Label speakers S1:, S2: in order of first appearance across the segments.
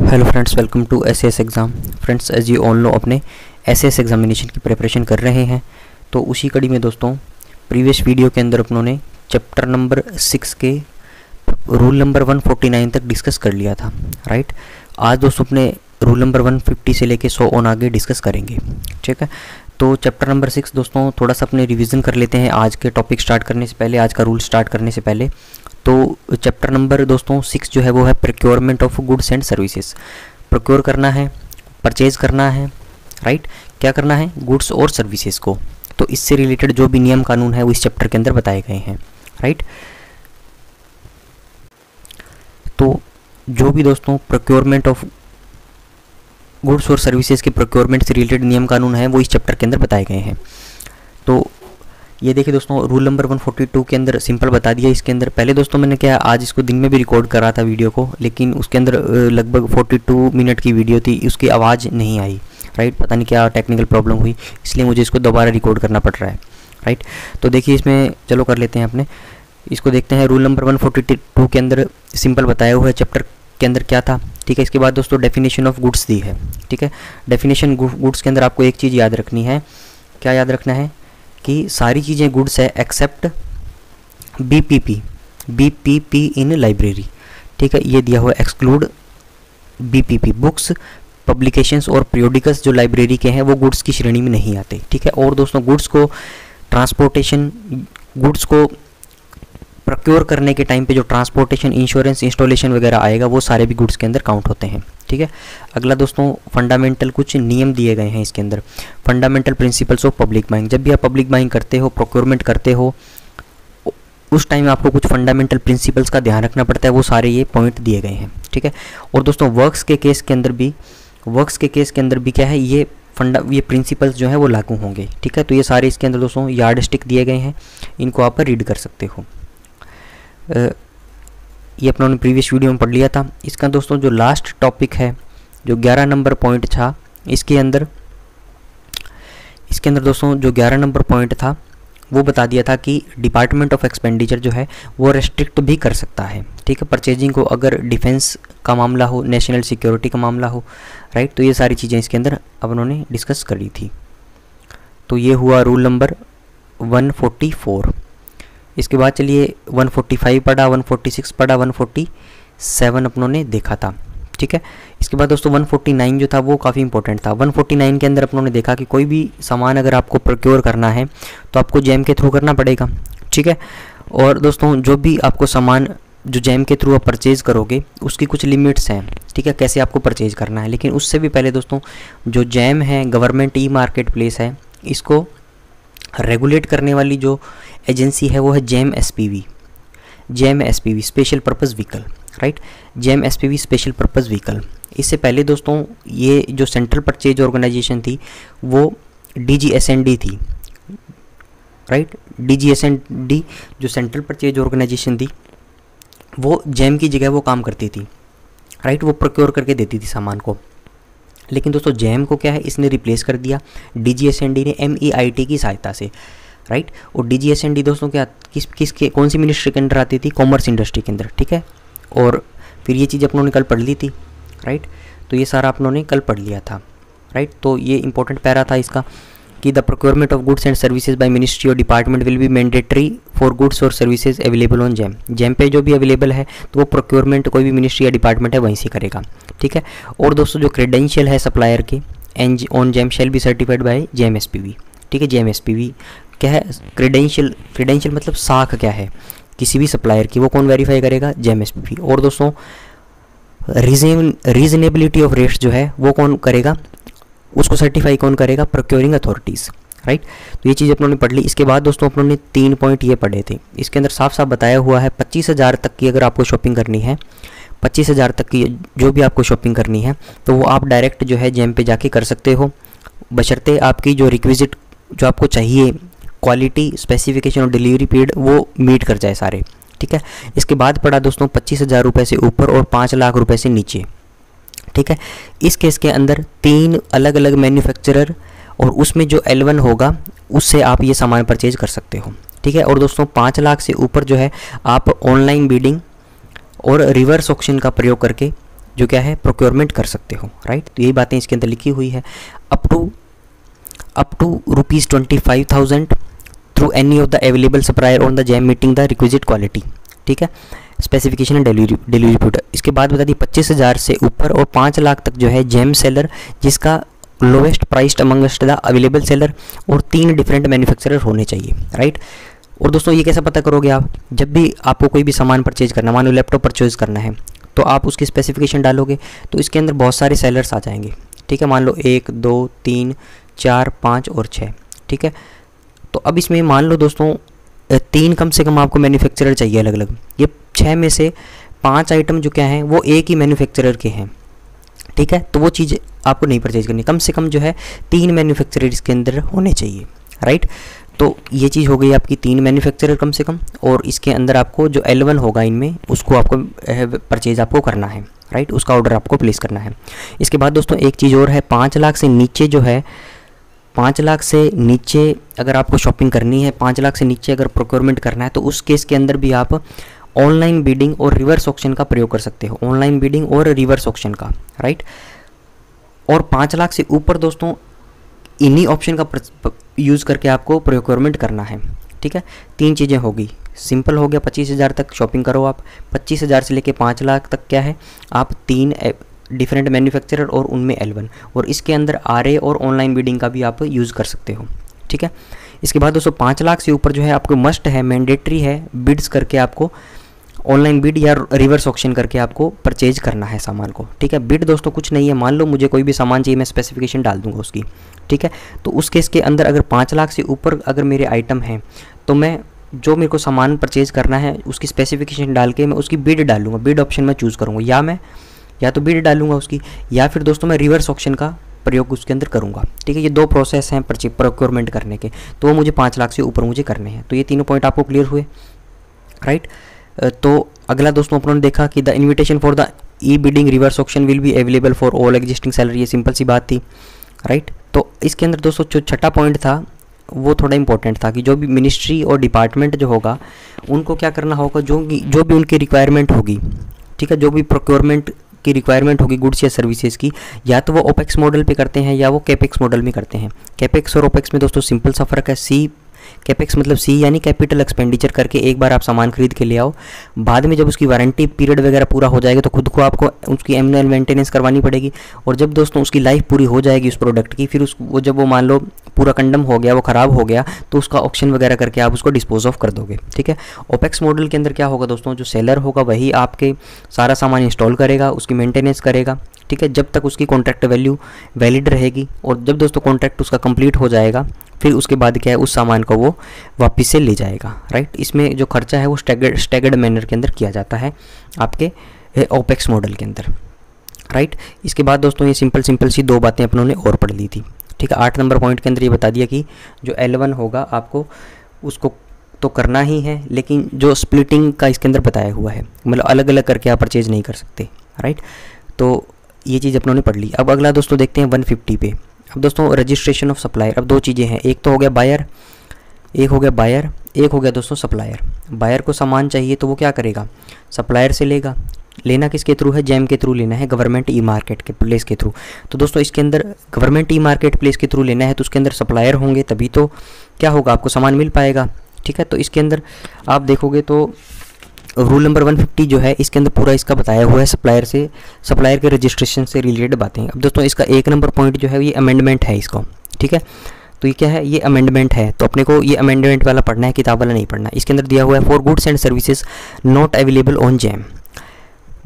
S1: Hello friends, welcome to SAS exam. Friends, as you all know, अपने SAS examination की preparation कर रहे हैं। तो उसी कड़ी में दोस्तों, प्रीवियस वीडियो के अंदर अपनों ने चैप्टर नंबर 6 के रूल नंबर 149 तक डिस्कस कर लिया था, राइट। आज दोस्तों अपने रूल नंबर 150 से लेके 100 ऑन आगे डिस्कस करेंगे, ठीक है। तो चैप्टर नंबर 6 दोस्तों थोड़ा सा अपने रिवीजन कर लेते हैं आज के टॉपिक स्टार्ट करने से पहले, आज का रूल स्टार्ट करने से पहले। तो चैप्टर नंबर दोस्तों 6 जो है वो है procurement of goods and services. Procure करना है, परचेज करना है, राइट। क्या करना है? गुड्स और सर्विसेज को। तो इससे रिलेटेड जो भी नियम कानून है वो इस चैप्टर के अंदर बताए गए हैं, राइट। तो जो भी दोस्तों प्रोक्योरमेंट ऑफ गुड्स और सर्विसेज के प्रोक्योरमेंट से रिलेटेड नियम कानून है वो इस चैप्टर के अंदर बताए गए हैं। तो ये देखिए दोस्तों, रूल नंबर 142 के अंदर सिंपल बता दिया। इसके अंदर पहले दोस्तों मैंने क्या, आज इसको दिन में भी रिकॉर्ड करा था वीडियो को, लेकिन उसके अंदर लगभग 42 मिनट की वीडियो थी, उसकी आवाज़ नहीं आई, राइट। पता नहीं क्या टेक्निकल प्रॉब्लम हुई, इसलिए मुझे इसको दोबारा रिकॉर्ड करना पड़ रहा है, राइट। तो देखिए इसमें चलो कर लेते हैं अपने, इसको देखते हैं। रूल नंबर 142 के अंदर सिंपल बताया हुआ है चैप्टर के अंदर क्या था, ठीक है। इसके बाद दोस्तों डेफिनेशन ऑफ गुड्स दी है, ठीक है। डेफिनेशन गुड्स के अंदर आपको एक चीज़ याद रखनी है। क्या याद रखना है? कि सारी चीज़ें गुड्स है एक्सेप्ट बीपीपी इन लाइब्रेरी, ठीक है। ये दिया हुआ एक्सक्लूड बीपीपी, बुक्स, पब्लिकेशंस और पीरियोडिकल्स जो लाइब्रेरी के हैं वो गुड्स की श्रेणी में नहीं आते, ठीक है। और दोस्तों गुड्स को ट्रांसपोर्टेशन, गुड्स को प्रोक्योर करने के टाइम पे जो ट्रांसपोर्टेशन, इंश्योरेंस, इंस्टॉलेशन वगैरह आएगा वो सारे भी गुड्स के अंदर काउंट होते हैं, ठीक है। अगला दोस्तों फंडामेंटल कुछ नियम दिए गए हैं इसके अंदर। Fundamental principles of public buying. जब भी आप पब्लिक बाइंग करते हो, प्रोक्योरमेंट करते हो, उस टाइम आपको कुछ फंडामेंटल प्रिंसिपल्स का ध्यान रखना पड़ता है, वो सारे ये पॉइंट दिए गए हैं, ठीक है। और दोस्तों वर्क्स के केस के अंदर भी क्या है, ये प्रिंसिपल्स जो है वो लागू होंगे, ठीक है। तो ये सारे इसके अंदर दोस्तों यार्ड स्टिक दिए गए हैं, इनको आप रीड कर सकते हो। ये अपनों ने प्रीवियस वीडियो में पढ़ लिया था। इसका दोस्तों जो लास्ट टॉपिक है, जो 11 नंबर पॉइंट था, इसके अंदर दोस्तों जो 11 नंबर पॉइंट था वो बता दिया था कि डिपार्टमेंट ऑफ एक्सपेंडिचर जो है वो रेस्ट्रिक्ट भी कर सकता है, ठीक है, परचेजिंग को, अगर डिफेंस का मामला हो, नेशनल सिक्योरिटी का मामला हो, राइट। तो ये सारी चीज़ें इसके अंदर अब उन्होंने डिस्कस करी थी। तो ये हुआ रूल नंबर 144। इसके बाद चलिए 145 पढ़ा, 146 पढ़ा, 147 अपनों ने देखा था, ठीक है। इसके बाद दोस्तों 149 जो था वो काफ़ी इंपॉर्टेंट था। 149 के अंदर अपनों ने देखा कि कोई भी सामान अगर आपको प्रोक्योर करना है तो आपको जैम के थ्रू करना पड़ेगा, ठीक है। और दोस्तों जो भी आपको सामान जो जैम के थ्रू आप परचेज़ करोगे उसकी कुछ लिमिट्स हैं, ठीक है, कैसे आपको परचेज़ करना है। लेकिन उससे भी पहले दोस्तों जो जैम है, गवर्नमेंट ई मार्केट प्लेस है, इसको रेगुलेट करने वाली जो एजेंसी है वो है jam SPV, special purpose vehicle, right. Jam SPV special purpose vehicle. इससे पहले दोस्तों ये जो सेंट्रल परचेज ऑर्गेनाइजेशन थी वो डीजीएसएनडी थी, राइट। डीजीएसएनडी जो सेंट्रल परचेज ऑर्गेनाइजेशन थी वो जैम की जगह वो काम करती थी, राइट। वो प्रोक्योर करके देती थी सामान को। लेकिन दोस्तों जैम को क्या है, इसने रिप्लेस कर दिया डीजीएसएनडी ने MEIT की सहायता से, राइट। और डीजीएसएनडी दोस्तों क्या कौन सी मिनिस्ट्री के अंदर आती थी? कॉमर्स इंडस्ट्री के अंदर, ठीक है। और फिर ये चीज़ अपनों ने कल पढ़ ली थी, राइट। तो ये सारा अपनों ने कल पढ़ लिया था, राइट। तो ये इंपॉर्टेंट पैरा था इसका कि the procurement of goods and services by ministry और department will be mandatory for goods और services available on GeM. GeM पे जो भी अवेलेबल है तो वो प्रोक्योरमेंट कोई भी मिनिस्ट्री या डिपार्टमेंट है वहीं से करेगा, ठीक है। और दोस्तों जो क्रेडेंशियल है सप्लायर के on jam shall be certified by jam SPV, ठीक है। जैम एसपीवी क्या है? क्रेडेंशियल मतलब साख क्या है किसी भी सप्लायर की, वो कौन वेरीफाई करेगा? Jam SPV. और दोस्तों रीजनेबिलिटी ऑफ रेट्स जो है वो कौन करेगा? उसको सर्टिफाई कौन करेगा? Procuring authorities, right. तो ये चीज़ अपनों ने पढ़ ली। इसके बाद दोस्तों अपनों ने 3 पॉइंट ये पढ़े थे। इसके अंदर साफ साफ बताया हुआ है 25,000 तक की अगर आपको शॉपिंग करनी है, 25,000 तक की जो भी आपको शॉपिंग करनी है तो वो आप डायरेक्ट जो है जैम पे जाके कर सकते हो, बशर्ते आपकी जो रिक्विजिट जो आपको चाहिए, क्वालिटी, स्पेसिफिकेशन और डिलीवरी पीरियड वो मीट कर जाए सारे, ठीक है। इसके बाद पढ़ा दोस्तों 25,000 रुपये से ऊपर और 5 लाख रुपए से नीचे, ठीक है। इस केस के अंदर 3 अलग अलग मैन्युफैक्चरर और उसमें जो L1 होगा उससे आप ये सामान परचेज कर सकते हो, ठीक है। और दोस्तों 5 लाख से ऊपर जो है आप ऑनलाइन बीडिंग और रिवर्स ऑक्शन का प्रयोग करके जो क्या है प्रोक्योरमेंट कर सकते हो, राइट। तो यही बातें इसके अंदर लिखी हुई है। Up to ₹25,000 through any of the available supplier on the GeM meeting the requisite quality, ठीक है, स्पेसिफिकेशन एंड डिलीवरी। इसके बाद बता दी 25,000 से ऊपर और 5 लाख तक जो है जैम सेलर जिसका lowest priced amongst the available seller और 3 डिफरेंट मैन्युफैक्चरर होने चाहिए, राइट। और दोस्तों ये कैसे पता करोगे आप, जब भी आपको कोई भी सामान परचेज करना, मान लो लैपटॉप परचेज करना है तो आप उसकी स्पेसिफिकेशन डालोगे तो इसके अंदर बहुत सारे सेलर्स आ जाएंगे, ठीक है। मान लो 1 2 3 4 5 और 6, ठीक है। तो अब इसमें मान लो दोस्तों 3 कम से कम आपको मैन्युफैक्चरर चाहिए अलग अलग। ये 6 में से 5 आइटम जो क्या हैं वो एक ही मैन्युफैक्चरर के हैं, ठीक है। तो वो चीज़ आपको नहीं परचेज करनी, कम से कम जो है 3 मैन्युफैक्चरर इसके अंदर होने चाहिए, राइट। तो ये चीज़ हो गई आपकी 3 मैन्युफैक्चरर कम से कम, और इसके अंदर आपको जो L1 होगा इनमें उसको आपको परचेज आपको करना है, राइट, उसका ऑर्डर आपको प्लेस करना है। इसके बाद दोस्तों एक चीज़ और है, 5 लाख से नीचे जो है, 5 लाख से नीचे अगर आपको शॉपिंग करनी है, 5 लाख से नीचे अगर प्रोक्योरमेंट करना है तो उस केस के अंदर भी आप ऑनलाइन बिडिंग और रिवर्स ऑक्शन का प्रयोग कर सकते हो, ऑनलाइन बिडिंग और रिवर्स ऑक्शन का, राइट। और 5 लाख से ऊपर दोस्तों इन्हीं ऑप्शन का यूज़ करके आपको प्रोक्योरमेंट करना है, ठीक है। 3 चीज़ें होगी, सिंपल हो गया 25,000 तक शॉपिंग करो आप, 25,000 से लेके 5 लाख तक क्या है आप 3 डिफरेंट मैन्युफैक्चरर और उनमें L1, और इसके अंदर RA और ऑनलाइन बिडिंग का भी आप यूज़ कर सकते हो, ठीक है। इसके बाद दोस्तों 5 लाख से ऊपर जो है आपको मस्ट है, मैंडेटरी है, बिड्स करके आपको ऑनलाइन बिड या रिवर्स ऑक्शन करके आपको परचेज करना है सामान को, ठीक है। बिड दोस्तों कुछ नहीं है, मान लो मुझे कोई भी सामान चाहिए, मैं स्पेसिफिकेशन डाल दूंगा उसकी, ठीक है। तो उस केस के अंदर अगर 5 लाख से ऊपर अगर मेरे आइटम हैं तो मैं जो मेरे को सामान परचेज करना है उसकी स्पेसिफिकेशन डाल के मैं उसकी बिड डालूंगा, बिड ऑप्शन में चूज़ करूँगा, या तो बिड डालूंगा उसकी, या फिर दोस्तों मैं रिवर्स ऑक्शन का प्रयोग उसके अंदर करूँगा, ठीक है। ये 2 प्रोसेस हैं प्रोक्योरमेंट करने के, तो वो मुझे 5 लाख से ऊपर मुझे करने हैं। तो ये तीनों पॉइंट आपको क्लियर हुए, राइट। तो अगला दोस्तों अपनों ने देखा कि the invitation for the E bidding reverse auction will be available for all existing seller, ये सिंपल सी बात थी, राइट। तो इसके अंदर दोस्तों जो छठा पॉइंट था वो थोड़ा इंपॉर्टेंट था कि जो भी मिनिस्ट्री और डिपार्टमेंट जो होगा उनको क्या करना होगा, जो भी उनकी रिक्वायरमेंट होगी, ठीक है, जो भी प्रोक्योरमेंट की रिक्वायरमेंट होगी गुड्स या सर्विसेज की, या तो वो ओपेक्स मॉडल पे करते हैं या वो कैपेक्स मॉडल में करते हैं। कैपेक्स और ओपेक्स में दोस्तों सिंपल सा फ़र्क है, कैपेक्स मतलब सी यानी कैपिटल एक्सपेंडिचर करके एक बार आप सामान खरीद के ले आओ, बाद में जब उसकी वारंटी पीरियड वगैरह पूरा हो जाएगा तो खुद को आपको उसकी एनुअल मेंटेनेंस करवानी पड़ेगी, और जब दोस्तों उसकी लाइफ पूरी हो जाएगी उस प्रोडक्ट की, फिर वो जब वो मान लो पूरा कंडम हो गया, वो ख़राब हो गया, तो उसका ऑक्शन वगैरह करके आप उसको डिस्पोज ऑफ कर दोगे, ठीक है। ओपेक्स मॉडल के अंदर क्या होगा दोस्तों, जो सेलर होगा वही आपके सारा सामान इंस्टॉल करेगा, उसकी मेंटेनेंस करेगा, ठीक है, जब तक उसकी कॉन्ट्रैक्ट वैल्यू वैलिड रहेगी, और जब दोस्तों कॉन्ट्रैक्ट उसका कंप्लीट हो जाएगा फिर उसके बाद क्या है उस सामान को वो वापस से ले जाएगा, राइट। इसमें जो खर्चा है वो स्टैगर्ड मैनर के अंदर किया जाता है आपके ओपेक्स मॉडल के अंदर, राइट। इसके बाद दोस्तों ये सिंपल सी 2 बातें अपनों ने और पढ़ ली थी, ठीक है। 8 नंबर पॉइंट के अंदर ये बता दिया कि जो L1 होगा आपको उसको तो करना ही है, लेकिन जो स्प्लिटिंग का इसके अंदर बताया हुआ है, मतलब अलग अलग करके आप परचेज नहीं कर सकते, राइट। तो ये चीज़ अपनों ने पढ़ ली। अब अगला दोस्तों देखते हैं 150 पे। अब दोस्तों रजिस्ट्रेशन ऑफ सप्लायर, अब 2 चीज़ें हैं, एक तो हो गया बायर, एक हो गया दोस्तों सप्लायर। बायर को सामान चाहिए तो वो क्या करेगा, सप्लायर से लेगा, लेना किसके थ्रू है, जैम के थ्रू लेना है, गवर्नमेंट ई मार्केट के प्लेस के थ्रू। तो दोस्तों इसके अंदर गवर्नमेंट ई मार्केट प्लेस के थ्रू लेना है तो उसके अंदर सप्लायर होंगे, तभी तो क्या होगा आपको सामान मिल पाएगा, ठीक है। तो इसके अंदर आप देखोगे तो रूल नंबर 150 जो है इसके अंदर पूरा इसका बताया हुआ है सप्लायर के रजिस्ट्रेशन से रिलेटेड बातें। अब दोस्तों इसका 1 नंबर पॉइंट जो है ये अमेंडमेंट है इसको, ठीक है। तो ये क्या है, ये अमेंडमेंट है, तो अपने को ये अमेंडमेंट वाला पढ़ना है, किताब वाला नहीं पढ़ना। इसके अंदर दिया हुआ है for goods and services not available on jam.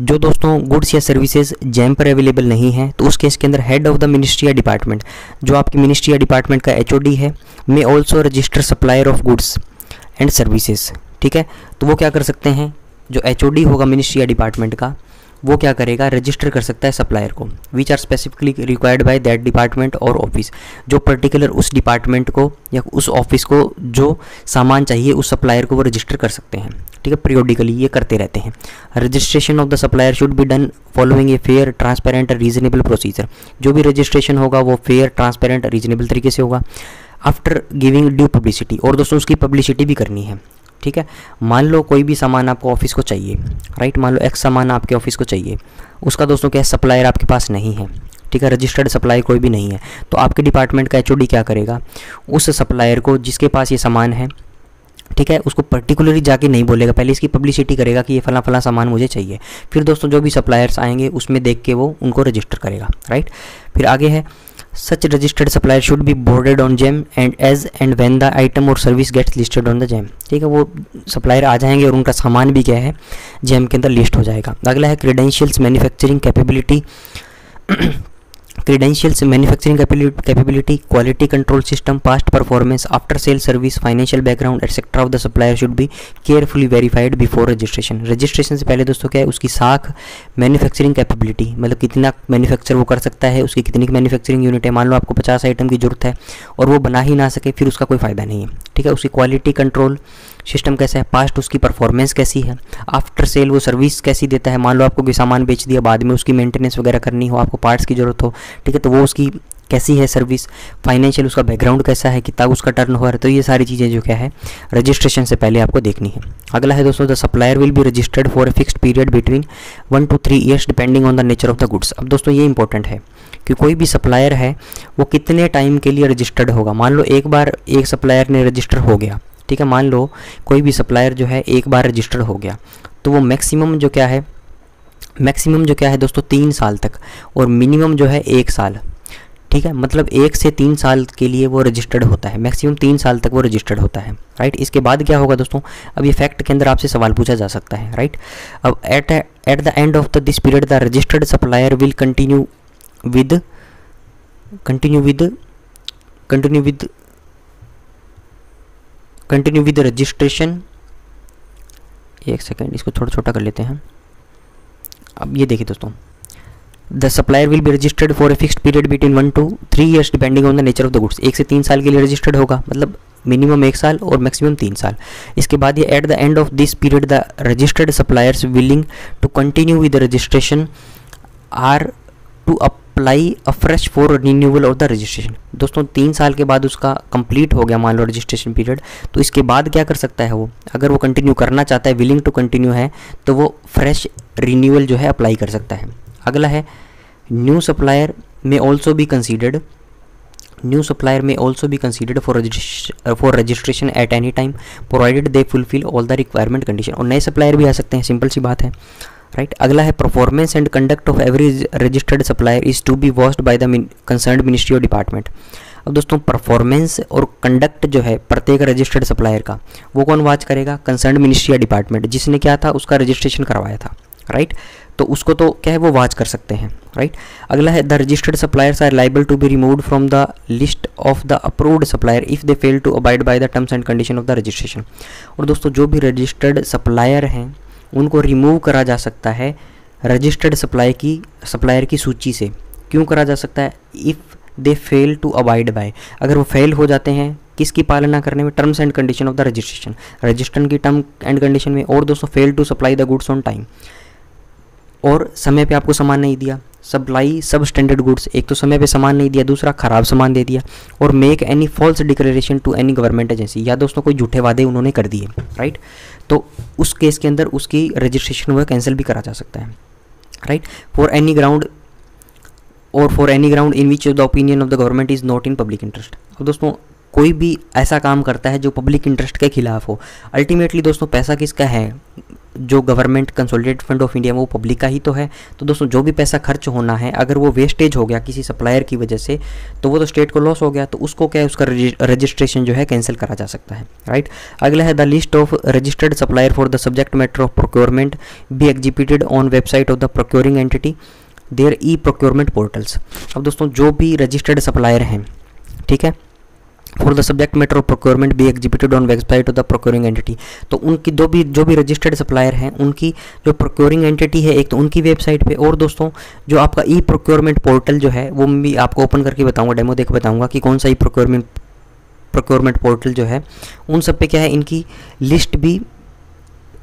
S1: जो दोस्तों गुड्स या सर्विसेज जैम पर अवेलेबल नहीं है तो उस केस के अंदर हेड ऑफ द मिनिस्ट्री या डिपार्टमेंट, जो आपकी मिनिस्ट्री या डिपार्टमेंट का HOD है, may also register supplier of goods and services, ठीक है। तो वो क्या कर सकते हैं, जो HOD होगा मिनिस्ट्री या डिपार्टमेंट का, वो क्या करेगा, रजिस्टर कर सकता है सप्लायर को, which are specifically required by that department और ऑफिस, जो पर्टिकुलर उस डिपार्टमेंट को या उस ऑफिस को जो सामान चाहिए उस सप्लायर को वो रजिस्टर कर सकते हैं, ठीक है। पीरियोडिकली ये करते रहते हैं। Registration of the supplier should be done following a fair transparent reasonable procedure, जो भी रजिस्ट्रेशन होगा वो फेयर ट्रांसपेरेंट रीजनेबल तरीके से होगा, आफ्टर गिविंग ड्यू पब्लिसिटी, और दोस्तों उसकी पब्लिसिटी भी करनी है, ठीक है। मान लो कोई भी सामान आपको ऑफिस को चाहिए, राइट, मान लो एक्स सामान आपके ऑफिस को चाहिए, उसका दोस्तों क्या सप्लायर आपके पास नहीं है, ठीक है, रजिस्टर्ड सप्लायर कोई भी नहीं है, तो आपके डिपार्टमेंट का एचओडी क्या करेगा, उस सप्लायर को जिसके पास ये सामान है, ठीक है, उसको पर्टिकुलरली जाके नहीं बोलेगा, पहले इसकी पब्लिसिटी करेगा कि ये फला फला सामान मुझे चाहिए, फिर दोस्तों जो भी सप्लायर्स आएंगे उसमें देख के वो उनको रजिस्टर करेगा, राइट। फिर आगे है such registered supplier should be boarded on GeM and as and when the item और service gets listed on the GeM, ठीक है, वो सप्लायर आ जाएंगे और उनका सामान भी क्या है जेम के अंदर लिस्ट हो जाएगा। अगला है credentials manufacturing capability, credentials manufacturing capability, quality control system, past performance, after sale service, financial background etcetera of the supplier should be carefully verified before registration. Registration से पहले दोस्तों क्या है उसकी साख, मैन्युफैक्चरिंग कैपेबिलिटी मतलब कितना मैन्युफैक्चर वो कर सकता है, उसकी कितनी मैन्युफैक्चरिंग यूनिट है, मान लो आपको 50 आइटम की जरूरत है और वो बना ही ना सके फिर उसका कोई फ़ायदा नहीं है, ठीक है। उसकी क्वालिटी कंट्रोल सिस्टम कैसा है, पास्ट उसकी परफॉर्मेंस कैसी है, आफ्टर सेल वो सर्विस कैसी देता है, मान लो आपको कोई सामान बेच दिया बाद में उसकी मेंटेनेंस वगैरह करनी हो, आपको पार्ट्स की ज़रूरत हो, ठीक है, तो वो उसकी कैसी है सर्विस, फाइनेंशियल उसका बैकग्राउंड कैसा है, कितना उसका टर्नओवर है, तो ये सारी चीज़ें जो क्या है रजिस्ट्रेशन से पहले आपको देखनी है। अगला है दोस्तों the supplier will be registered for a fixed period between 1 to 3 years depending on the nature of the goods. अब दोस्तों ये इंपॉर्टेंट है कि कोई भी सप्लायर है वो कितने टाइम के लिए रजिस्टर्ड होगा। मान लो एक बार एक सप्लायर ने रजिस्टर हो गया, ठीक है, मान लो कोई भी सप्लायर जो है एक बार रजिस्टर हो गया तो वो मैक्सिमम जो क्या है दोस्तों 3 साल तक और मिनिमम जो है 1 साल, ठीक है, मतलब 1 से 3 साल के लिए वो रजिस्टर्ड होता है, मैक्सिमम 3 साल तक वो रजिस्टर्ड होता है, राइट। इसके बाद क्या होगा दोस्तों, अब ये फैक्ट के अंदर आपसे सवाल पूछा जा सकता है, राइट। अब eight the end of this period the registered supplier will continue with registration. एक सेकेंड इसको थोड़ा छोटा कर लेते हैं। अब ये देखिए दोस्तों, the supplier will be registered for a fixed period between 1 to 3 years depending on the nature of the goods. 1 से 3 साल के लिए रजिस्टर्ड होगा, मतलब मिनिमम 1 साल और मैक्सिमम 3 साल। इसके बाद ये at the end of this period the registered suppliers willing to continue with registration are to apply a fresh for renewal of the registration. दोस्तों 3 साल के बाद उसका कंप्लीट हो गया मान लो रजिस्ट्रेशन पीरियड, तो इसके बाद क्या कर सकता है वो, अगर वो कंटिन्यू करना चाहता है, विलिंग टू कंटिन्यू है, तो वो फ्रेश रिन्यूअल जो है अप्लाई कर सकता है। अगला है न्यू सप्लायर में also be considered for registration at any time provided they fulfil all the requirement condition. और नए सप्लायर भी आ सकते हैं, सिंपल सी बात है, राइट। अगला है performance and conduct of every registered supplier is to be watched by the concerned ministry और डिपार्टमेंट। अब दोस्तों परफॉर्मेंस और कंडक्ट जो है प्रत्येक रजिस्टर्ड सप्लायर का वो कौन वॉच करेगा, कंसर्न्ड मिनिस्ट्री या डिपार्टमेंट जिसने क्या था उसका रजिस्ट्रेशन करवाया था, राइट। तो उसको तो क्या है वो वॉच कर सकते हैं, राइट। अगला है the registered suppliers are liable to be removed from the list of the approved supplier if they fail to abide by the terms and condition of the registration. और दोस्तों जो भी रजिस्टर्ड सप्लायर हैं उनको remove करा जा सकता है रजिस्टर्ड सप्लायर की सूची से। क्यों करा जा सकता है, if they fail to abide by, अगर वो फेल हो जाते हैं किसकी पालना करने में, terms and condition of the registration की टर्म एंड कंडीशन में। और दोस्तों fail to supply the goods on time, और समय पे आपको सामान नहीं दिया, सप्लाई सब स्टैंडर्ड गुड्स, एक तो समय पे सामान नहीं दिया, दूसरा ख़राब सामान दे दिया, और make any false declaration to any government agency, या दोस्तों कोई झूठे वादे उन्होंने कर दिए, राइट। तो उस केस के अंदर उसकी रजिस्ट्रेशन वो कैंसिल भी करा जा सकता है, right. For any ground in which the opinion of the government is not in public interest. अब दोस्तों कोई भी ऐसा काम करता है जो पब्लिक इंटरेस्ट के खिलाफ हो, अल्टीमेटली दोस्तों पैसा किसका है, जो government consolidated fund of India वो पब्लिक का ही तो है। तो दोस्तों जो भी पैसा खर्च होना है अगर वो वेस्टेज हो गया किसी सप्लायर की वजह से तो वो तो स्टेट को लॉस हो गया, तो उसको क्या है उसका रजिस्ट्रेशन जो है कैंसिल करा जा सकता है, राइट। अगला है the list of registered supplier for the subject matter of procurement be executed on website of the procuring entity their e procurement portals. अब दोस्तों जो भी रजिस्टर्ड सप्लायर हैं, ठीक है, for the subject matter of procurement be executed on website of the procuring entity, तो उनकी जो भी रजिस्टर्ड सप्लायर हैं उनकी जो प्रोक्योरिंग एंटिटी है एक तो उनकी वेबसाइट पे, और दोस्तों जो आपका ई प्रोक्योरमेंट पोर्टल जो है वो भी आपको ओपन करके बताऊंगा, डेमो देकर बताऊंगा कि कौन सा ई प्रोक्योरमेंट पोर्टल जो है उन सब पे क्या है इनकी लिस्ट भी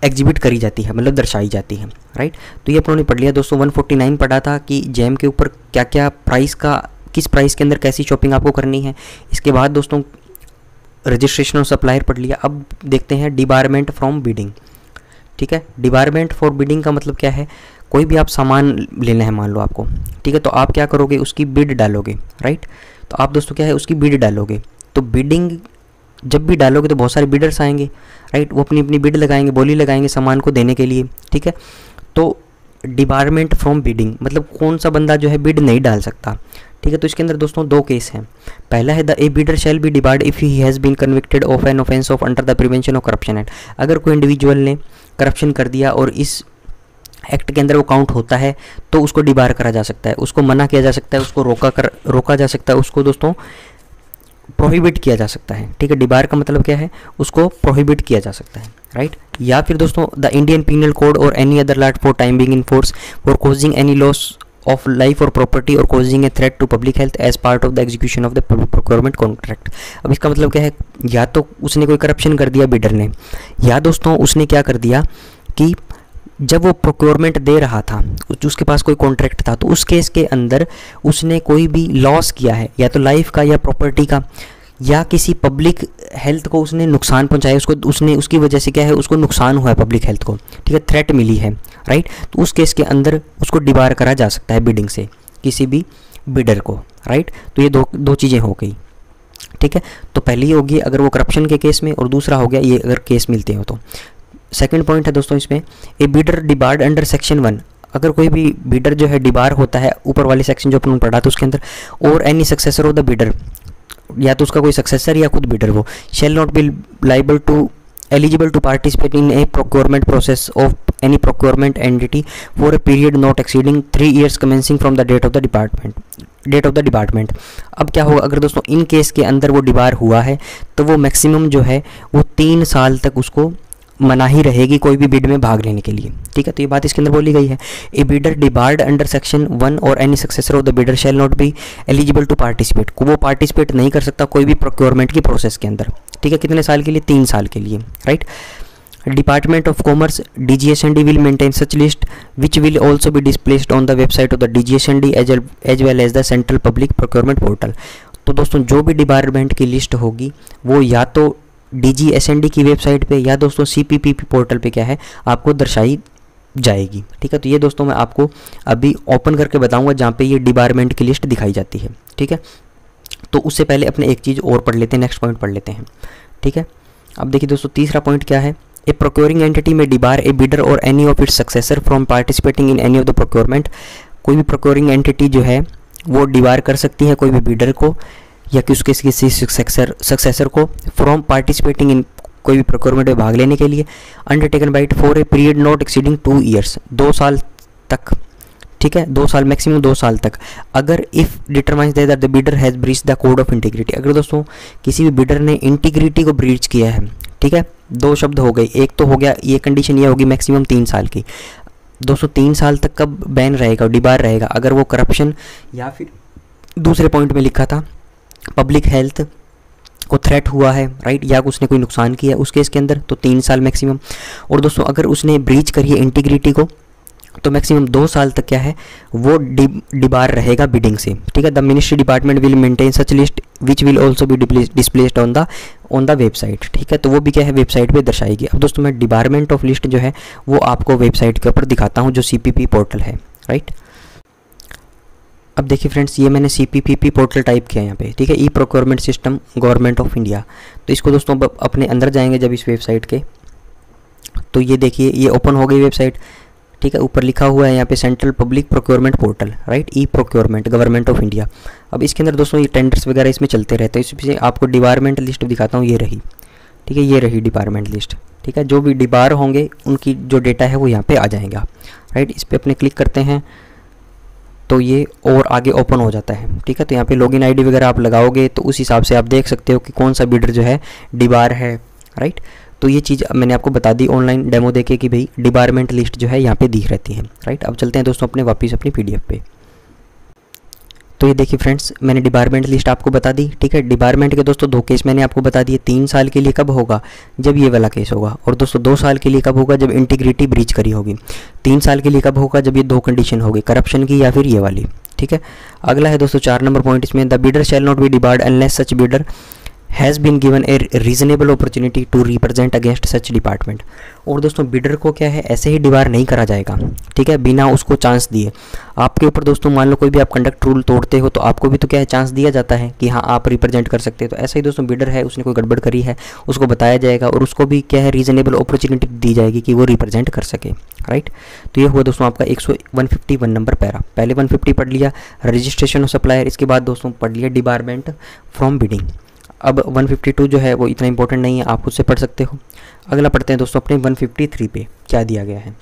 S1: एग्जिबिट करी जाती है, मतलब दर्शाई जाती है, राइट। तो ये अपनों ने पढ़ लिया दोस्तों। 149 पढ़ा था कि जेम के ऊपर क्या क्या प्राइस का, किस प्राइस के अंदर कैसी शॉपिंग आपको करनी है। इसके बाद दोस्तों रजिस्ट्रेशन ऑफ सप्लायर पढ़ लिया। अब देखते हैं डिबारमेंट फ्रॉम बिडिंग। ठीक है, डिबारमेंट फॉर बिडिंग का मतलब क्या है, कोई भी आप सामान लेना है मान लो आपको, ठीक है, तो आप क्या करोगे, उसकी बिड डालोगे, राइट। तो आप दोस्तों क्या है, उसकी बिड डालोगे। तो बिडिंग जब भी डालोगे तो बहुत सारे बिडर्स आएंगे, राइट, वो अपनी अपनी बिड लगाएंगे, बोली लगाएंगे सामान को देने के लिए, ठीक है। तो डिबारमेंट फ्रॉम बिडिंग मतलब कौन सा बंदा जो है बिड नहीं डाल सकता, ठीक है। तो इसके अंदर दोस्तों दो केस हैं। पहला है the a bidder shall be debarred if he has been convicted of an offence of under the prevention of corruption act. अगर कोई इंडिविजुअल ने करप्शन कर दिया और इस एक्ट के अंदर वो काउंट होता है तो उसको डिबार करा जा सकता है, उसको मना किया जा सकता है, उसको रोका जा सकता है, उसको दोस्तों प्रोहिबिट किया जा सकता है, ठीक है। डिबार का मतलब क्या है, उसको प्रोहिबिट किया जा सकता है, राइट। या फिर दोस्तों द इंडियन पीनल कोड और any other law for time being in force for causing any loss of life और प्रॉपर्टी और causing a threat to public health as part of the execution of the procurement contract. अब इसका मतलब क्या है, या तो उसने कोई करप्शन कर दिया बिडर ने, या दोस्तों उसने क्या कर दिया कि जब वो प्रोक्योरमेंट दे रहा था उसके पास कोई कॉन्ट्रैक्ट था, तो उस केस के अंदर उसने कोई भी लॉस किया है, या तो लाइफ का या प्रॉपर्टी का, या किसी पब्लिक हेल्थ को उसने नुकसान पहुंचाया, उसकी वजह से क्या है, उसको नुकसान हुआ है पब्लिक हेल्थ को, ठीक है, थ्रेट मिली है, राइट। तो उस केस के अंदर उसको डिबार करा जा सकता है बिडिंग से किसी भी बिडर को, राइट। तो ये दो चीज़ें हो गई, ठीक है। तो पहली होगी अगर वो करप्शन के केस में, और दूसरा हो गया ये अगर केस मिलते हो तो। सेकंड पॉइंट है दोस्तों इसमें, ए बिडर डिबार्ड अंडर सेक्शन 1, अगर कोई भी बिडर जो है डिबार होता है ऊपर वाले सेक्शन जो अपन पढ़ा था उसके अंदर, और any successor of the bidder, या तो उसका कोई सक्सेसर या खुद बिडर वो, shall not be liable to eligible to participate in a procurement process of any procurement entity for a period not exceeding 3 years commencing from the date of the department. अब क्या होगा, अगर दोस्तों in case के अंदर वो debar हुआ है तो वो मैक्सिमम जो है वो 3 साल तक उसको मनाही रहेगी कोई भी बिड में भाग लेने के लिए, ठीक है। तो ये बात इसके अंदर बोली गई है, a bidder debarred under section 1 और any successor of the bidder shall not be eligible to participate, वो पार्टिसिपेट नहीं कर सकता कोई भी प्रोक्योरमेंट की प्रोसेस के अंदर, ठीक है। कितने साल के लिए, 3 साल के लिए, right. Department of commerce DGSND will maintain such list which will also be displaced on the website of the DGSND as well as the central public procurement portal. तो दोस्तों जो भी डिपार्टमेंट की लिस्ट होगी वो या तो DGSND की वेबसाइट पे या दोस्तों CPPP पोर्टल पे क्या है आपको दर्शाई जाएगी, ठीक है। तो ये दोस्तों मैं आपको अभी ओपन करके बताऊंगा जहाँ पे ये डिपार्टमेंट की लिस्ट दिखाई जाती है, ठीक है। तो उससे पहले अपने एक चीज़ और पढ़ लेते हैं, नेक्स्ट पॉइंट पढ़ लेते हैं, ठीक है। अब देखिए दोस्तों तीसरा पॉइंट क्या है, ए प्रोक्योरिंग एंटिटी में डिबार ए बिडर और any of its successor from participating in any of the procurement. कोई भी प्रोक्योरिंग एंटिटी जो है वो डिबार कर सकती है कोई भी बिडर को या कि उसके किसी सक्सेसर को फ्रॉम पार्टिसिपेटिंग इन कोई भी प्रोक्योरमेंट में भाग लेने के लिए, undertaken by it for a period not exceeding 2 years, 2 साल तक, ठीक है, 2 साल मैक्सिमम 2 साल तक। अगर if determines that the bidder has breach the code of integrity, अगर दोस्तों किसी भी बिडर ने इंटीग्रिटी को ब्रीच किया है, ठीक है, 2 शब्द हो गए, एक तो हो गया ये कंडीशन ये होगी मैक्सिमम 3 साल की। दोस्तों 3 साल तक कब बैन रहेगा, डिबार रहेगा, अगर वो करप्शन या फिर दूसरे पॉइंट में लिखा था पब्लिक हेल्थ को थ्रेट हुआ है, राइट, या उसने कोई नुकसान किया उस केस के अंदर तो 3 साल मैक्सिमम। और दोस्तों अगर उसने ब्रीच करी है इंटीग्रिटी को तो मैक्सिमम 2 साल तक क्या है वो डिबार रहेगा बिडिंग से, ठीक है। The ministry department will maintain such list which will also be displaced on the website, ठीक है। तो वो भी क्या है वेबसाइट पे दर्शाएगी। अब दोस्तों मैं डिपार्टमेंट ऑफ लिस्ट जो है वो आपको वेबसाइट के ऊपर दिखाता हूँ जो CPP पोर्टल है, राइट। अब देखिए फ्रेंड्स ये मैंने CPPP पोर्टल टाइप किया है यहाँ पे, ठीक है, e procurement system government of India. तो इसको दोस्तों अपने अंदर जाएंगे जब इस वेबसाइट के, तो ये देखिए ये ओपन हो गई वेबसाइट, ठीक है। ऊपर लिखा हुआ है यहाँ पे central public procurement portal, right, e procurement government of India. अब इसके अंदर दोस्तों ये टेंडर्स वगैरह इसमें चलते रहते हैं। इसमें आपको डिपार्टमेंट लिस्ट दिखाता हूँ, ये रही, ठीक है, ये रही डिपार्टमेंट लिस्ट, ठीक है। जो भी डिबार होंगे उनकी जो डेटा है वो यहाँ पे आ जाएगा, राइट। इस पर अपने क्लिक करते हैं तो ये और आगे ओपन हो जाता है, ठीक है। तो यहाँ पे लॉगिन ID वगैरह आप लगाओगे तो उस हिसाब से आप देख सकते हो कि कौन सा बिडर जो है डिबार है, राइट। तो ये चीज़ मैंने आपको बता दी ऑनलाइन डेमो देके कि भाई डिपार्टमेंट लिस्ट जो है यहाँ पे दिख रहती है, राइट। अब चलते हैं दोस्तों अपने वापस अपनी PDF पे। तो ये देखिए फ्रेंड्स मैंने डिपार्टमेंट लिस्ट आपको बता दी, ठीक है। डिपार्टमेंट के दोस्तों 2 केस मैंने आपको बता दिए, 3 साल के लिए कब होगा जब ये वाला केस होगा, और दोस्तों 2 साल के लिए कब होगा जब इंटीग्रिटी ब्रीच करी होगी, 3 साल के लिए कब होगा जब ये 2 कंडीशन होगी करप्शन की या फिर ये वाली, ठीक है। अगला है दोस्तों 4 नंबर पॉइंट इसमें, the bidder shall not be debarred unless such bidder has been given a reasonable opportunity to represent against such department. और दोस्तों बिडर को क्या है, ऐसे ही डिबार नहीं करा जाएगा, ठीक है, बिना उसको चांस दिए। आपके ऊपर दोस्तों मान लो कोई भी आप कंडक्ट रूल तोड़ते हो तो आपको भी तो क्या है, चांस दिया जाता है कि हाँ आप रिप्रेजेंट कर सकते हो। तो ऐसा ही दोस्तों बिडर है, उसने कोई गड़बड़ करी है उसको बताया जाएगा और उसको भी क्या है, रीजनेबल अपॉर्चुनिटी दी जाएगी कि वो रिप्रेजेंट कर सके, राइट। तो ये हुआ दोस्तों आपका 151 नंबर पैरा। पहले 150 पढ़ लिया रजिस्ट्रेशन ऑफ सप्लायर, इसके बाद दोस्तों पढ़ लिया डिबारमेंट फ्रॉम बिडिंग। अब 152 जो है वो इतना इंपॉर्टेंट नहीं है, आप खुद से पढ़ सकते हो। अगला पढ़ते हैं दोस्तों अपने 153 पे क्या दिया गया है,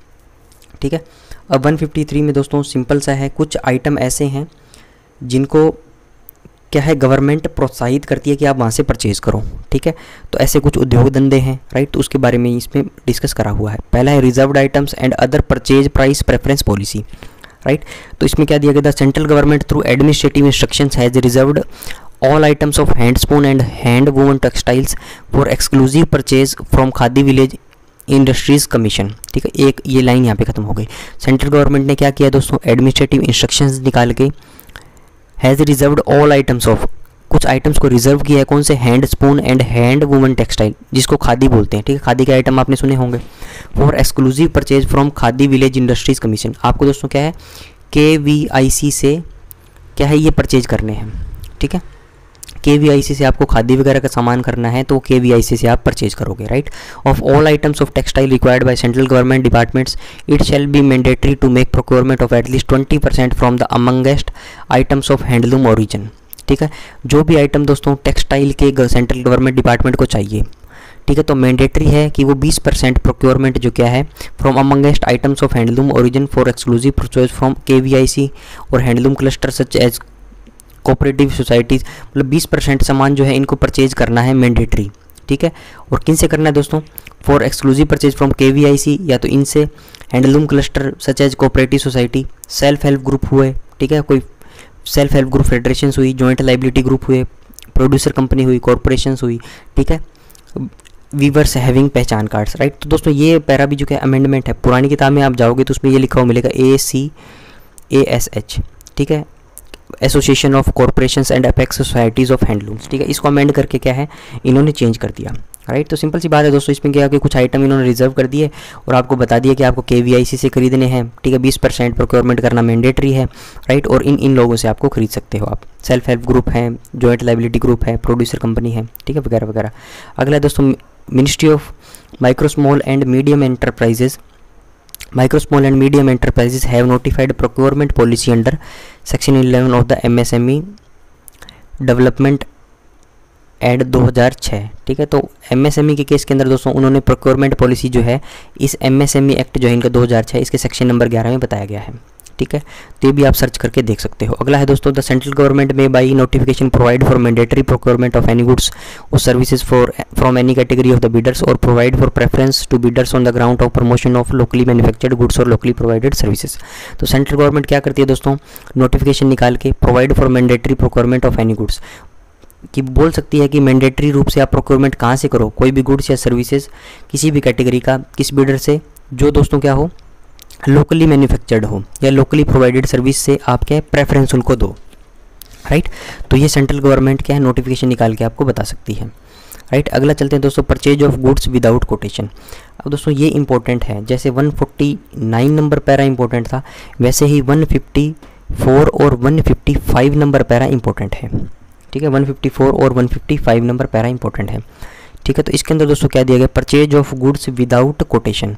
S1: ठीक है। अब 153 में दोस्तों सिंपल सा है, कुछ आइटम ऐसे हैं जिनको क्या है गवर्नमेंट प्रोत्साहित करती है कि आप वहाँ से परचेज़ करो, ठीक है। तो ऐसे कुछ उद्योग धंधे हैं, राइट, तो उसके बारे में इसमें डिस्कस करा हुआ है। पहला है reserved items and other purchase price preference policy, right. तो इसमें क्या दिया गया था, central government through administrative instructions has reserved all items of hand spoon and hand woven textiles for exclusive purchase from khadi village industries commission, ठीक है। एक ये लाइन यहाँ पे खत्म हो गई। सेंट्रल गवर्नमेंट ने क्या किया दोस्तों, एडमिनिस्ट्रेटिव इंस्ट्रक्शंस निकाल के has reserved all items of, कुछ आइटम्स को रिजर्व किया है, कौन से, hand spoon and hand woman textile, जिसको खादी बोलते हैं, ठीक है। खादी के आइटम आपने सुने होंगे। For exclusive purchase from khadi village industries commission, आपको दोस्तों क्या है KVIC से क्या है ये परचेज करने हैं, ठीक है। KVIC से आपको खादी वगैरह का सामान करना है तो KVIC से आप परचेज करोगे, right. Of all items of textile required by central government departments it shall be mandatory to make procurement of at least 20% from the amongst items of handloom origin, ठीक है। जो भी आइटम दोस्तों टेक्सटाइल के central government department को चाहिए, ठीक है, तो मैंडेटरी है कि वो 20% प्रोक्योरमेंट जो क्या है from amongst items of handloom origin for exclusive purchase from KVIC और handloom cluster such as cooperative societies, मतलब 20% सामान जो है इनको परचेज करना है मैंडेटरी, ठीक है। और किन से करना है दोस्तों, for exclusive purchase from KVIC या तो इनसे, handloom cluster such as cooperative society, self help group हुए, ठीक है, कोई सेल्फ हेल्प ग्रुप फेडरेशंस हुई, जॉइंट लाइबिलिटी ग्रुप हुए, प्रोड्यूसर कंपनी हुई, कॉरपोरेशंस हुई, ठीक है, वीवर्स हैविंग पहचान कार्ड्स, राइट। तो दोस्तों ये पैरा भी जो क्या अमेंडमेंट है, पुरानी किताब में आप जाओगे तो उसमें ये लिखा हुआ मिलेगा ACASH, ठीक है, association of corporations and apex societies of handlooms, ठीक है। इसको अमेंड करके क्या है इन्होंने चेंज कर दिया, राइट। तो सिंपल सी बात है दोस्तों, इसमें क्या है कि कुछ आइटम इन्होंने रिजर्व कर दिए और आपको बता दिया कि आपको KVIC से खरीदने हैं, ठीक है, 20% प्रोक्योरमेंट करना मैंडेटरी है, राइट। और इन लोगों से आपको खरीद सकते हो आप, सेल्फ हेल्प ग्रुप है, जॉइंट लाइबिलिटी ग्रुप है, प्रोड्यूसर कंपनी है, ठीक है, वगैरह वगैरह। अगला दोस्तों ministry of micro small and medium enterprises, Micro, small and medium enterprises have notified procurement policy under section 11 of the MSME Development Act 2006, ठीक है। तो MSME के केस के अंदर दोस्तों उन्होंने प्रोक्योरमेंट पॉलिसी जो है इस MSME एक्ट जो है इनका 2006 इसके सेक्शन नंबर 11 में बताया गया है, ठीक है। तो ये भी आप सर्च करके देख सकते हो। अगला है दोस्तों the central government may by notification provide for mandatory procurement of any goods और services for from any category of the bidders और provide for preference to bidders on the ground of promotion of locally manufactured goods और locally provided services. तो central government क्या करती है दोस्तों, notification निकाल के provide for mandatory procurement of any goods कि बोल सकती है कि मैंडेटरी रूप से आप प्रोक्योरमेंट कहाँ से करो, कोई भी गुड्स या सर्विसेज किसी भी कैटेगरी का किस बिडर से जो दोस्तों क्या हो लोकली मैन्युफैक्चर्ड हो या लोकली प्रोवाइडेड सर्विस से आप क्या है प्रेफरेंस उनको दो, राइट। तो ये सेंट्रल गवर्नमेंट क्या है नोटिफिकेशन निकाल के आपको बता सकती है, राइट। अगला चलते हैं दोस्तों purchase of goods without quotation. अब दोस्तों ये इंपॉर्टेंट है, जैसे 149 नंबर पैरा इंपॉर्टेंट था वैसे ही 154 और 155 नंबर पैरा इंपॉर्टेंट है, ठीक है। 154 और 155 नंबर पैरा इंपॉर्टेंट है, ठीक है। तो इसके अंदर दोस्तों क्या दिया गया, purchase of goods without quotation,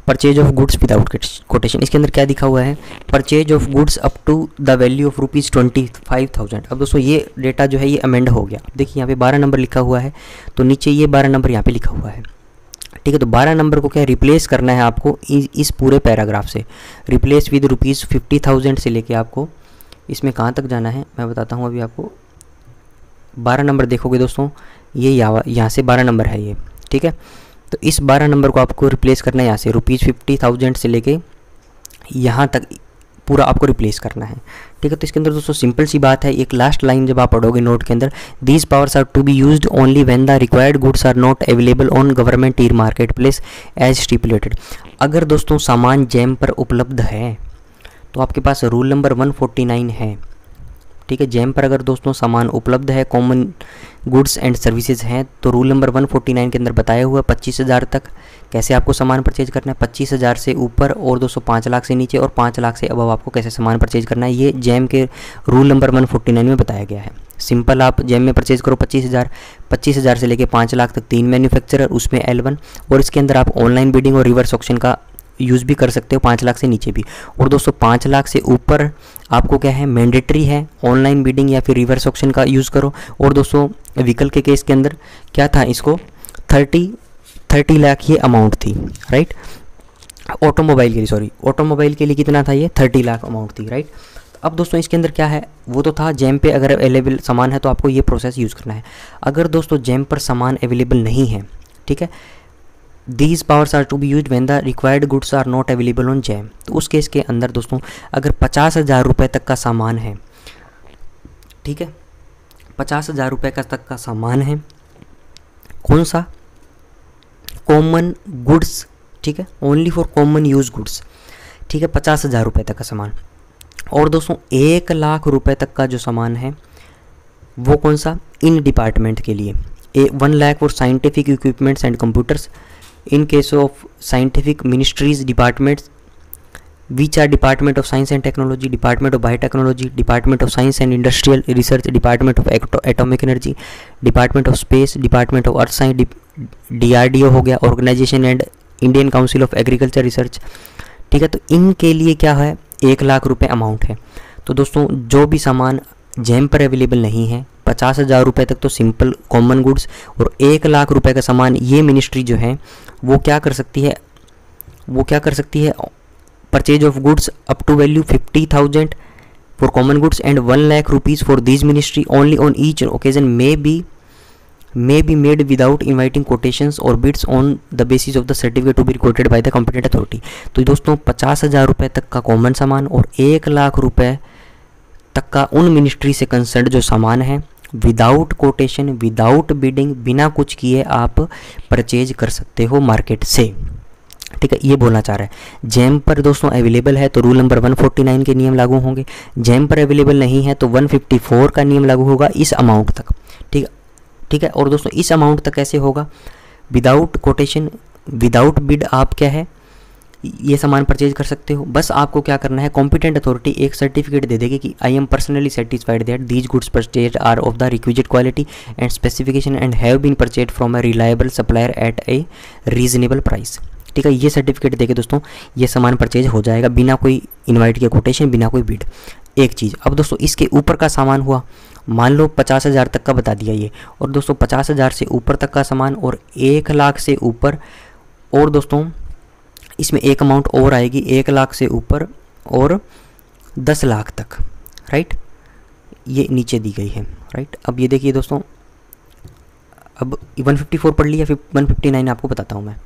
S1: purchase of goods without quotation. इसके अंदर क्या दिखा हुआ है, purchase of goods up to the value of ₹25,000। अब दोस्तों ये डेटा जो है ये अमेंड हो गया, देखिए यहाँ पे 12 नंबर लिखा हुआ है तो नीचे ये 12 नंबर यहाँ पे लिखा हुआ है, ठीक है। तो 12 नंबर को क्या रिप्लेस करना है आपको इस पूरे पैराग्राफ से, रिप्लेस विद ₹50,000 से लेके आपको इसमें कहाँ तक जाना है मैं बताता हूँ अभी आपको। 12 नंबर देखोगे दोस्तों ये यहाँ से 12 नंबर है ये, ठीक है। तो इस 12 नंबर को आपको रिप्लेस करना है यहाँ से ₹50,000 से लेके यहाँ तक पूरा आपको रिप्लेस करना है, ठीक है। तो इसके अंदर दोस्तों सिंपल सी बात है, एक लास्ट लाइन जब आप पढ़ोगे नोट के अंदर, these powers are to be used only when the required goods are not available on government e market place as stipulated. अगर दोस्तों सामान जैम पर उपलब्ध है तो आपके पास रूल नंबर 149 है, ठीक है। जैम पर अगर दोस्तों सामान उपलब्ध है, कॉमन गुड्स एंड सर्विसेज हैं, तो रूल नंबर 149 के अंदर बताया हुआ 25,000 तक कैसे आपको सामान परचेज करना है, 25,000 से ऊपर और दोस्तों 5 लाख से नीचे और 5 लाख से अबव आपको कैसे सामान परचेज करना है, ये जैम के रूल नंबर 149 में बताया गया है। सिंपल आप जैम में परचेज करो 25,000 से लेके 5 लाख तक 3 मैन्युफैक्चरर, उसमें L1, और इसके अंदर आप ऑनलाइन बिडिंग और रिवर्स ऑक्शन का यूज़ भी कर सकते हो 5 लाख से नीचे भी। और दोस्तों 5 लाख से ऊपर आपको क्या है, मैंडेटरी है ऑनलाइन बिडिंग या फिर रिवर्स ऑक्शन का यूज़ करो। और दोस्तों व्हीकल के केस के अंदर क्या था, इसको 30 लाख ये अमाउंट थी, राइट। ऑटोमोबाइल के लिए, सॉरी, ऑटोमोबाइल के लिए कितना था, ये 30 लाख अमाउंट थी, राइट। अब दोस्तों इसके अंदर क्या है, वो तो था जैम पे अगर अवेलेबल सामान है तो आपको ये प्रोसेस यूज़ करना है। अगर दोस्तों जैम पर सामान अवेलेबल नहीं है, ठीक है, these powers are to be use when the required goods are not available on GeM. तो उस केस के अंदर दोस्तों अगर 50,000 रुपये तक का सामान है, ठीक है, 50,000 रुपये का तक का सामान है, कौन सा, कॉमन गुड्स, ठीक है, only for common use goods, ठीक है, 50,000 रुपये तक का सामान। और दोस्तों 1 लाख रुपए तक का जो सामान है वो कौन सा, इन डिपार्टमेंट के लिए, 1 lakh for scientific equipments and computers in case of scientific ministries departments which are Department of Science and Technology, Department of Biotechnology, Department of Science and Industrial Research, Department of Atomic Energy, Department of Space, Department of Earth Science, DRDO हो गया, Organization and Indian Council of Agriculture Research, ठीक है। तो इनके लिए क्या है, 1 लाख रुपए अमाउंट है। तो दोस्तों जो भी सामान जैम पर अवेलेबल नहीं है, 50,000 रुपये तक तो सिंपल कॉमन गुड्स, और 1 लाख रुपए का सामान ये मिनिस्ट्री जो है वो क्या कर सकती है, purchase of goods up to value 50,000 for common goods and 1 lakh rupees for this ministry only on each occasion may be made without inviting quotations और bids on the basis of the certificate to be recorded by the competent authority. तो दोस्तों 50,000 रुपये तक का common सामान और 1 लाख रुपये तक का उन मिनिस्ट्री से कंसर्न जो सामान है, विदाउट कोटेशन, विदाउट बिडिंग, बिना कुछ किए आप परचेज कर सकते हो मार्केट से, ठीक है। ये बोलना चाह रहा है। जैम पर दोस्तों अवेलेबल है तो रूल नंबर 149 के नियम लागू होंगे, जैम पर अवेलेबल नहीं है तो 154 का नियम लागू होगा इस अमाउंट तक, ठीक है। और दोस्तों इस अमाउंट तक कैसे होगा, विदाउट कोटेशन, विदाउट बिड आप क्या है ये सामान परचेज कर सकते हो। बस आपको क्या करना है, कॉम्पिटेंट अथॉरिटी एक सर्टिफिकेट दे देगी कि I am personally satisfied that these goods purchase are of the requisite quality and specification and have been purchase from a reliable supplier at a reasonable price, ठीक है। ये सर्टिफिकेट देके दोस्तों ये सामान परचेज हो जाएगा बिना कोई इनवाइट के कोटेशन, बिना कोई बिड। एक चीज़, अब दोस्तों इसके ऊपर का सामान हुआ, मान लो 50,000 तक का बता दिया ये, और दोस्तों 50,000 से ऊपर तक का सामान और 1 लाख से ऊपर, और दोस्तों इसमें एक अमाउंट और आएगी 1 लाख से ऊपर और 10 लाख तक, राइट, ये नीचे दी गई है, राइट। अब ये देखिए दोस्तों, अब 154 पढ़ लिया, फिर 159 आपको बताता हूँ मैं,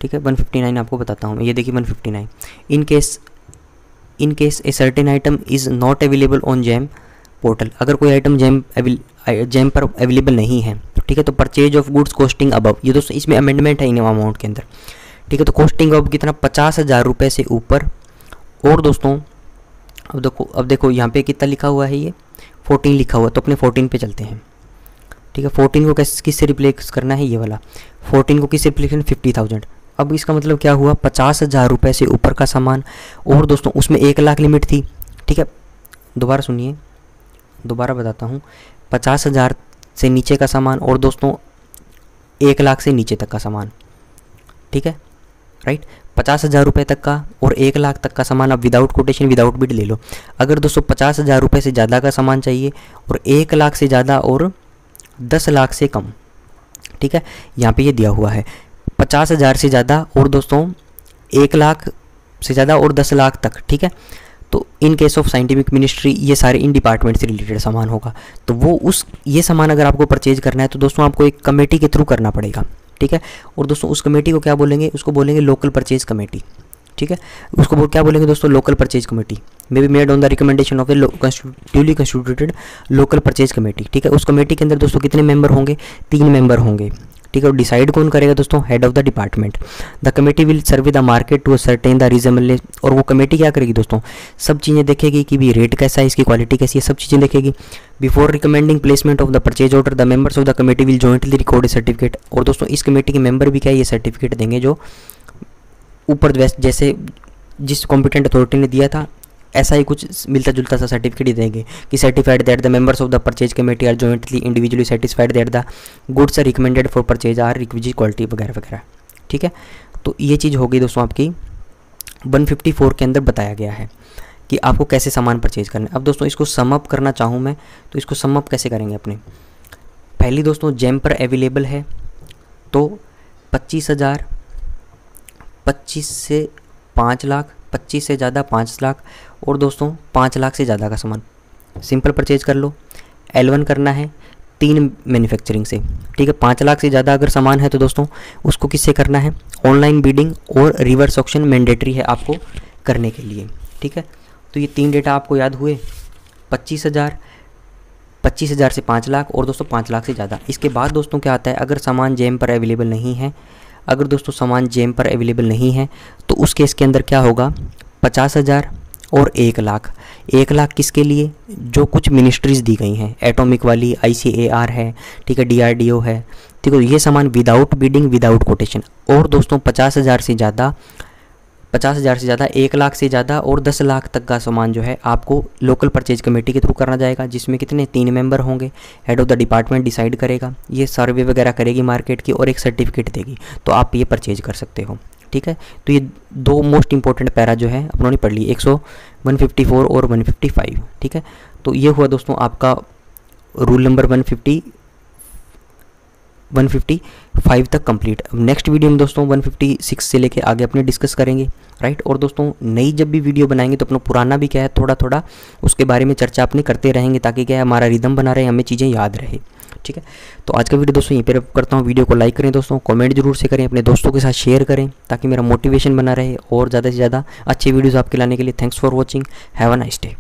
S1: ठीक है, 159 आपको बताता हूँ मैं। ये देखिए 159, in case a certain item is not available on GeM portal, अगर कोई आइटम जैम पर अवेलेबल नहीं है, ठीक है, तो purchase of goods costing above, ये दोस्तों इसमें अमेंडमेंट है इन अमाउंट के अंदर, ठीक है। तो कॉस्टिंग अब कितना, 50,000 रुपये से ऊपर, और दोस्तों अब देखो यहाँ पे कितना लिखा हुआ है, ये 14 लिखा हुआ है, तो अपने 14 पे चलते हैं, ठीक है। 14 को किससे रिप्लेस करना है, ये वाला 14 को किससे रिप्लेस करना, 50,000। अब इसका मतलब क्या हुआ, 50,000 रुपये से ऊपर का सामान, और दोस्तों उसमें 1 लाख लिमिट थी, ठीक है। दोबारा सुनिए, दोबारा बताता हूँ, 50,000 से नीचे का सामान, और दोस्तों 1 लाख से नीचे तक का सामान, ठीक है, राइट। 50,000 रुपये तक का और 1 लाख तक का सामान आप विदाउट कोटेशन, विदाउट बिड ले लो। अगर दोस्तों 50,000 रुपये से ज़्यादा का सामान चाहिए और 1 लाख से ज़्यादा और 10 लाख से कम, ठीक है, यहाँ पे ये दिया हुआ है 50,000 से ज़्यादा और दोस्तों 1 लाख से ज़्यादा और 10 लाख तक, ठीक है। तो in case of scientific ministry ये सारे इन डिपार्टमेंट से रिलेटेड सामान होगा, तो वो ये सामान अगर आपको परचेज करना है तो दोस्तों आपको एक कमेटी के थ्रू करना पड़ेगा, ठीक है। और दोस्तों उस कमेटी को क्या बोलेंगे, उसको बोलेंगे लोकल परचेज कमेटी, ठीक है। उसको क्या बोलेंगे दोस्तों, local purchase committee may be made on the recommendation of A duly constituted local purchase committee, ठीक है। उस कमेटी के अंदर दोस्तों कितने मेंबर होंगे, 3 मेंबर होंगे, ठीक है। और डिसाइड कौन करेगा दोस्तों? Head of the department. The committee will survey the market to certain the reasonableness. और वो कमेटी क्या करेगी दोस्तों? सब चीज़ें देखेगी कि भी रेट कैसा है, इसकी क्वालिटी कैसी है, सब चीज़ें देखेगी। Before recommending placement of the purchase order the members of the committee will jointly record A certificate. और दोस्तों इस कमेटी के मेंबर भी क्या है, ये सर्टिफिकेट देंगे जो ऊपर जैसे जिस कॉम्पिटेंट अथॉरिटी ने दिया था ऐसा ही कुछ मिलता जुलता सा सर्टिफिकेट ही देंगे कि certified that the members of the purchase committee are jointly individually satisfied that the goods are recommended for purchase are requisite quality वगैरह वगैरह। ठीक है, तो ये चीज़ हो गई दोस्तों आपकी 154 के अंदर बताया गया है कि आपको कैसे सामान परचेज करना है। अब दोस्तों इसको सम अप करना चाहूँ मैं तो इसको सम अप कैसे करेंगे अपने? पहली दोस्तों जेम पर अवेलेबल है तो 25,000, 25 से 5 लाख, 25 से ज़्यादा 5 लाख, और दोस्तों 5 लाख से ज़्यादा का सामान सिंपल परचेज कर लो। L1 करना है 3 मैन्युफैक्चरिंग से। ठीक है, 5 लाख से ज़्यादा अगर सामान है तो दोस्तों उसको किससे करना है? ऑनलाइन बीडिंग और रिवर्स ऑक्शन मैंडेटरी है आपको करने के लिए। ठीक है, तो ये 3 डेटा आपको याद हुए, 25,000, 25,000 से 5 लाख और दोस्तों 5 लाख से ज़्यादा। इसके बाद दोस्तों क्या आता है? अगर सामान जेम पर अवेलेबल नहीं है, अगर दोस्तों सामान जेम पर अवेलेबल नहीं है तो उस केस के अंदर क्या होगा? 50,000 और 1 लाख। 1 लाख किसके लिए? जो कुछ मिनिस्ट्रीज़ दी गई हैं, एटॉमिक वाली, ICAR है, ठीक है, DRDO है, ठीक है, ये सामान विदाउट बिडिंग विदाउट कोटेशन। और दोस्तों 50,000 से ज़्यादा, 50,000 से ज़्यादा, 1 लाख से ज़्यादा और 10 लाख तक का सामान जो है आपको लोकल परचेज कमेटी के थ्रू करना जाएगा, जिसमें कितने 3 मेंबर होंगे। Head of the department decide करेगा, ये सर्वे वगैरह करेगी मार्केट की और एक सर्टिफिकेट देगी, तो आप ये परचेज कर सकते हो। ठीक है, तो ये 2 मोस्ट इंपॉर्टेंट पैरा जो है अपनों ने पढ़ ली, 154 और 155। ठीक है, तो ये हुआ दोस्तों आपका रूल नंबर 155 तक कंप्लीट। अब नेक्स्ट वीडियो में दोस्तों 156 से लेके आगे अपने डिस्कस करेंगे, राइट। और दोस्तों नई जब भी वीडियो बनाएंगे तो अपना पुराना भी क्या है थोड़ा थोड़ा उसके बारे में चर्चा अपने करते रहेंगे, ताकि क्या है हमारा रिदम बना रहे, हमें चीज़ें याद रहे। ठीक है, तो आज का वीडियो दोस्तों यहीं पर करता हूँ। वीडियो को लाइक करें दोस्तों, कमेंट जरूर से करें, अपने दोस्तों के साथ शेयर करें ताकि मेरा मोटिवेशन बना रहे और ज़्यादा से ज़्यादा अच्छे वीडियोज़ आपके लाने के लिए। Thanks for watching, have a nice day.